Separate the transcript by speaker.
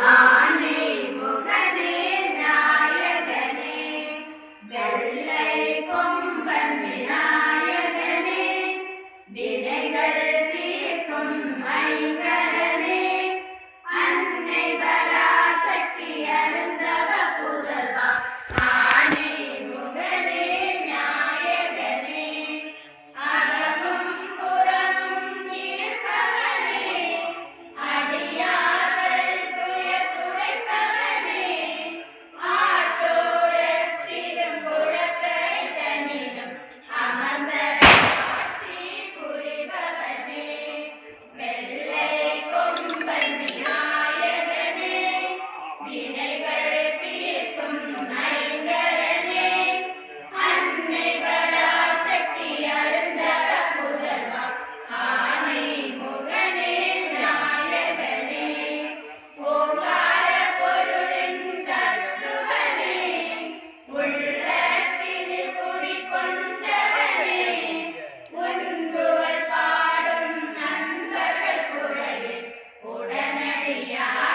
Speaker 1: ஆனை முகனே நாயகனே வெள்ளை கொம்பன் விநாயகனே வினைகள் தீர்க்கும் ஐங்கரனே அன்னை பராசக்தி அருந்தவ புதல்வா ஆனை முகனே நாயகனே அகமும் புறமும் இருப்பவனே அடியார்கள் துயர் துடைப்பவனே ஆற்றோரத்திலும் குளக்கரை தனிலும் அமர்ந்த காட்சி புரிபவனே வெள்ளை கொம்பன் விநாயகனே வினைகள் தீர்க்கும் ஐங்கரனே அன்னை பராசக்தி அருந்தவ புதல்வா ஆனை முகனே நாயகனே ஓங்கார பொருளின் தத்துவனே உள்ளத்தினில் குடிகொண்டவனே உன்புகழ் பாடும் நண்பர்கள் குரலில் உடனடியாய்